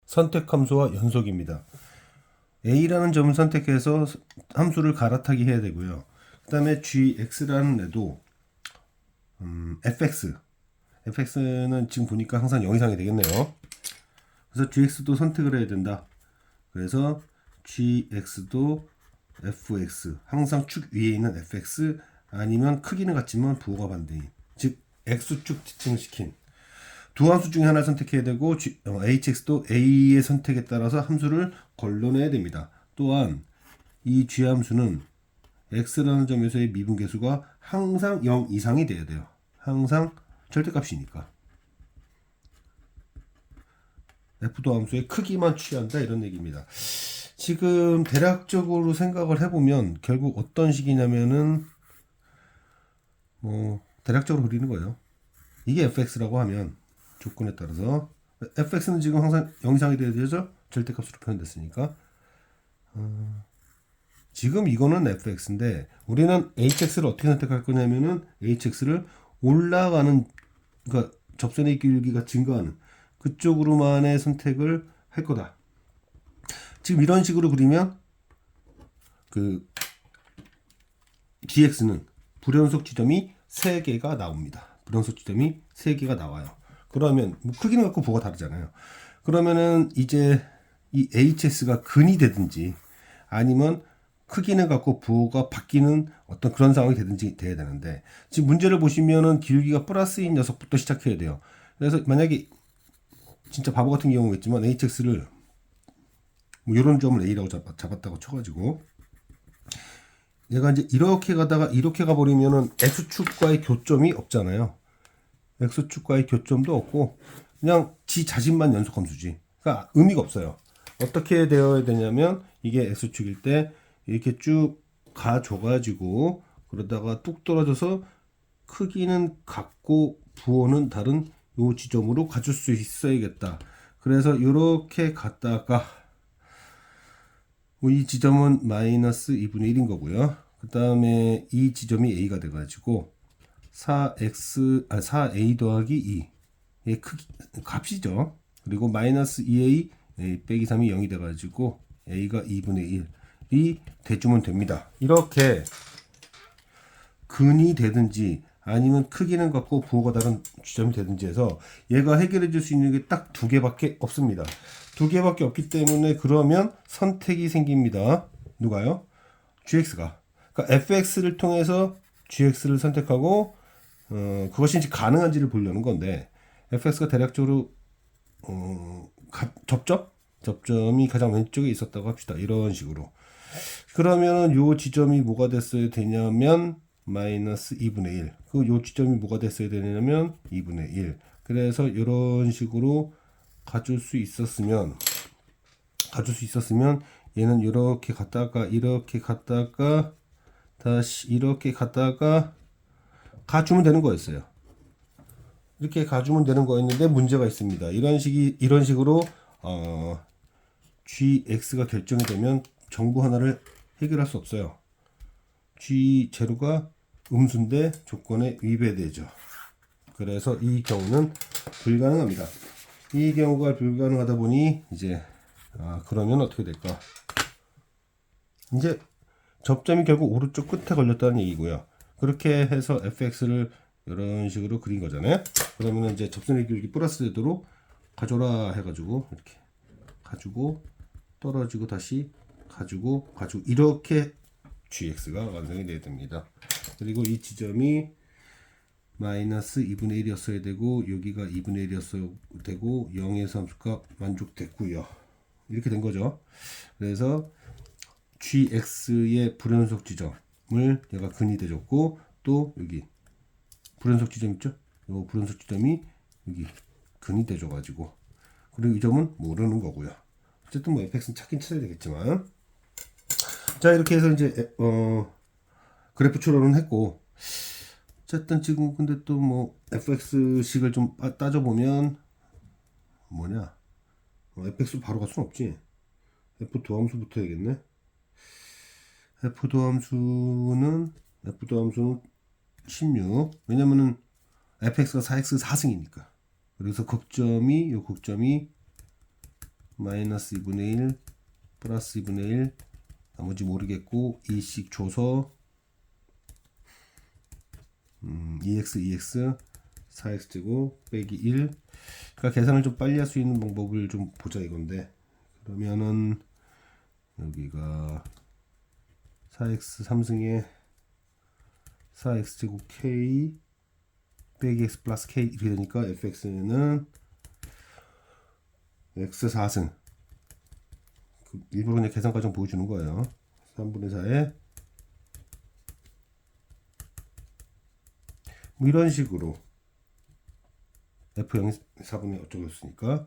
선택 함수와 연속입니다. a라는 점을 선택해서 함수를 갈아타기 해야 되고요. 그 다음에 gx라는 애도 fx는 지금 보니까 항상 0 이상이 되겠네요. 그래서 gx도 선택을 해야 된다. 그래서 gx도 fx, 항상 축 위에 있는 fx, 아니면 크기는 같지만 부호가 반대인, 즉 x축 지칭시킨 두 함수 중에 하나를 선택해야 되고, hx도 a의 선택에 따라서 함수를 걸러내야 됩니다. 또한 이 g함수는 x라는 점에서의 미분계수가 항상 0 이상이 돼야 돼요. 항상 절대값이니까. f도 함수의 크기만 취한다, 이런 얘기입니다. 지금 대략적으로 생각을 해보면 결국 어떤 식이냐면은 대략적으로 그리는 거예요. 이게 fx라고 하면 조건에 따라서 fx는 지금 항상 0 이상이 돼야 되죠. 절대값으로 표현됐으니까. 지금 이거는 fx인데 우리는 hx를 어떻게 선택할 거냐면은 hx를 올라가는, 그러니까 접선의 길이가 증가하는 그쪽으로만의 선택을 할 거다. 지금 이런 식으로 그리면 그 gx는 불연속 지점이 3개가 나옵니다. 불연속 지점이 3개가 나와요. 그러면 크기는 갖고 부호가 다르잖아요. 그러면은 이제 이 hx가 근이 되든지 아니면 크기는 갖고 부호가 바뀌는 어떤 그런 상황이 되든지 돼야 되는데, 지금 문제를 보시면은 길이가 플러스인 녀석부터 시작해야 돼요. 그래서 만약에 진짜 바보 같은 경우겠지만 hx를 이런 점을 a라고 잡았다고 쳐가지고 얘가 이제 이렇게 가다가 이렇게 가버리면은 x축과의 교점이 없잖아요. x축과의 교점도 없고 그냥 지 자신만 연속함수지. 그러니까 의미가 없어요. 어떻게 되어야 되냐면 이게 x축일 때 이렇게 쭉 가줘가지고 그러다가 뚝 떨어져서 크기는 같고 부호는 다른 요 지점으로 가줄 수 있어야겠다. 그래서 이렇게 갔다가 이 지점은 마이너스 2분의 1인 거고요. 그 다음에 이 지점이 a가 돼가지고 4a 더하기 2의 크기 값이죠. 그리고 마이너스 2a 빼기 3이 0이 돼가지고 a가 2분의 1이 대주면 됩니다. 이렇게 근이 되든지 아니면 크기는 같고 부호가 다른 지점이 되든지 해서 얘가 해결해 줄 수 있는 게 딱 2개밖에 없습니다. 2개밖에 없기 때문에 그러면 선택이 생깁니다. 누가요? gx가. 그러니까 fx를 통해서 gx를 선택하고 그것이 이제 가능한지를 보려는 건데, fx가 대략적으로 접점이 가장 왼쪽에 있었다고 합시다. 이런 식으로. 그러면 요 지점이 뭐가 됐어야 되냐면 마이너스 2분의 1. 그 요 지점이 뭐가 됐어야 되냐면 2분의 1. 그래서 이런 식으로 가줄 수 있었으면 얘는 이렇게 갔다가 다시 이렇게 갔다가 가주면 되는 거였어요. 이렇게 가주면 되는 거였는데 문제가 있습니다. 이런 식으로 gx가 결정이 되면 정보 하나를 해결할 수 없어요. g0가 음수인데 조건에 위배되죠. 그래서 이 경우는 불가능합니다. 이 경우가 불가능하다 보니 이제 그러면 어떻게 될까? 이제 접점이 결국 오른쪽 끝에 걸렸다는 얘기고요. 그렇게 해서 fx를 이런 식으로 그린 거잖아요. 그러면 이제 접선의 길이 플러스 되도록 가져라 해가지고 이렇게 가지고 떨어지고 다시 가지고 이렇게 gx가 완성이 돼야 됩니다. 그리고 이 지점이 마이너스 2분의 1이었어야 되고 여기가 2분의 1이었어야 되고 0에서 함수값 만족됐고요. 이렇게 된 거죠. 그래서 gx의 불연속 지점을 얘가 근이 돼줬고, 또 여기 불연속 지점 있죠? 요 불연속 지점이 여기 근이 돼줘가지고, 그리고 이 점은 모르는 거고요. 어쨌든 뭐 fx는 찾긴 찾아야 되겠지만, 자 이렇게 해서 이제 그래프 추론은 했고, 어쨌든 지금 근데 또 뭐 fx식을 좀 따져보면 뭐냐, fx 바로 갈 순 없지. f 도함수부터 해야겠네. f 도함수는 16. 왜냐면은 fx가 4x 4승이니까. 그래서 극점이 마이너스 2분의 1 플러스 2분의 1 나머지 모르겠고 2씩 줘서 2x 4x제곱 빼기 1. 그러니까 계산을 좀 빨리 할 수 있는 방법을 좀 보자 이건데, 그러면은 여기가 4x 3승에 4x제곱 k 빼기 x 플러스 k 이렇게 되니까 fx는 x 4승. 일부러 그냥 계산 과정 보여주는 거예요. 3분의 4에 뭐 이런 식으로 f0 4분의 어쩌고였으니까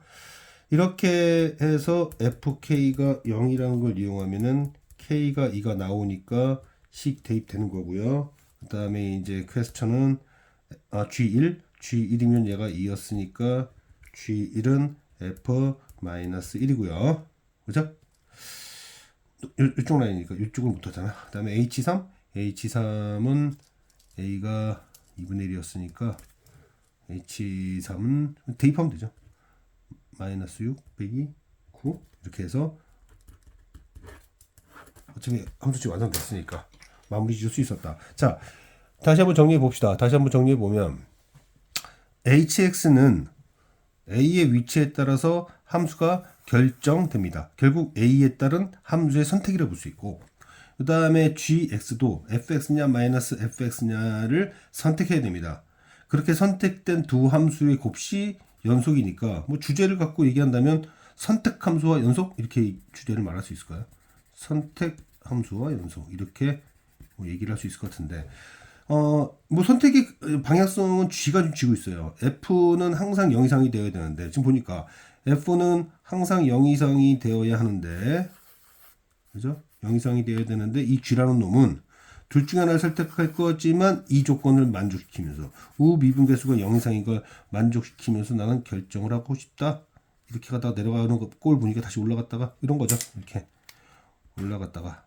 이렇게 해서 fk가 0이라는 걸 이용하면은 k가 2가 나오니까 식 대입되는 거고요. 그 다음에 이제 퀘스천은 G1이면 얘가 2였으니까 G1은 f-1이고요. 그죠? 이쪽 라인이니까 이쪽을 못하잖아. 그 다음에 H3은 A가 2분의 1이었으니까 H3은 대입하면 되죠. 마이너스 6 빼기 9 이렇게 해서 어차피 함수식 완성됐으니까 마무리 지을 수 있었다. 자, 다시 한번 정리해 봅시다. 다시 한번 정리해 보면 hx는 a의 위치에 따라서 함수가 결정됩니다. 결국 a에 따른 함수의 선택이라고 볼 수 있고, 그 다음에 gx도 fx냐 마이너스 fx냐를 선택해야 됩니다. 그렇게 선택된 두 함수의 곱이 연속이니까 뭐 주제를 갖고 얘기한다면 선택 함수와 연속 이렇게 주제를 말할 수 있을까요? 선택 함수와 연속 이렇게 뭐 얘기를 할 수 있을 것 같은데, 뭐 선택의 방향성은 G가 좀 쥐고 있어요. F는 항상 0 이상이 되어야 되는데 지금 보니까 F는 항상 0 이상이 되어야 하는데, 그죠? 0 이상이 되어야 되는데 이 G라는 놈은 둘 중에 하나를 선택할 거지만 이 조건을 만족시키면서 우미분계수가 0 이상인 걸 만족시키면서 나는 결정을 하고 싶다. 이렇게 가다가 내려가는 거 꼴 보니까 다시 올라갔다가 이런 거죠. 이렇게 올라갔다가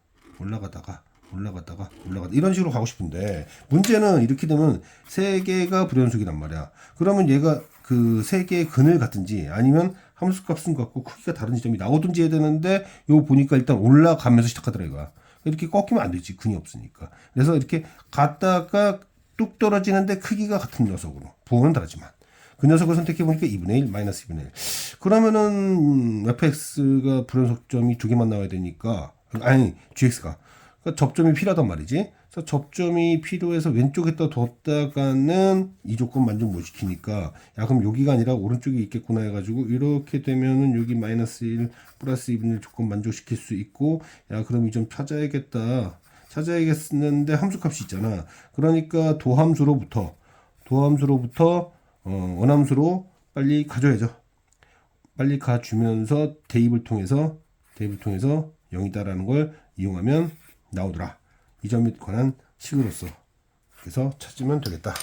이런 식으로 가고 싶은데, 문제는 이렇게 되면 세 개가 불연속이란 말이야. 그러면 얘가 그 세 개의 근을 같든지 아니면 함수 값은 같고 크기가 다른 지점이 나오든지 해야 되는데, 요거 보니까 일단 올라가면서 시작하더라 이거야. 이렇게 꺾이면 안 되지, 근이 없으니까. 그래서 이렇게 갔다가 뚝 떨어지는데 크기가 같은 녀석으로, 부호는 다르지만 그 녀석을 선택해 보니까 2분의 1 마이너스 2분의 1. 그러면은 fx가 불연속점이 두 개만 나와야 되니까, 아니 gx가, 그러니까 접점이 필요하단 말이지. 그래서 접점이 필요해서 왼쪽에다 뒀다가는 이 조건 만족 못 시키니까, 야 그럼 여기가 아니라 오른쪽에 있겠구나 해가지고 이렇게 되면은 여기 마이너스 1 플러스 2분의 1 조건 만족시킬 수 있고, 야 그럼 이 점 찾아야겠는데 함수값이 있잖아. 그러니까 도함수로부터 원함수로 빨리 가줘야죠. 빨리 가주면서 대입을 통해서 0이다라는 걸 이용하면 나오더라. 이 점에 관한 식으로서 그래서 찾으면 되겠다.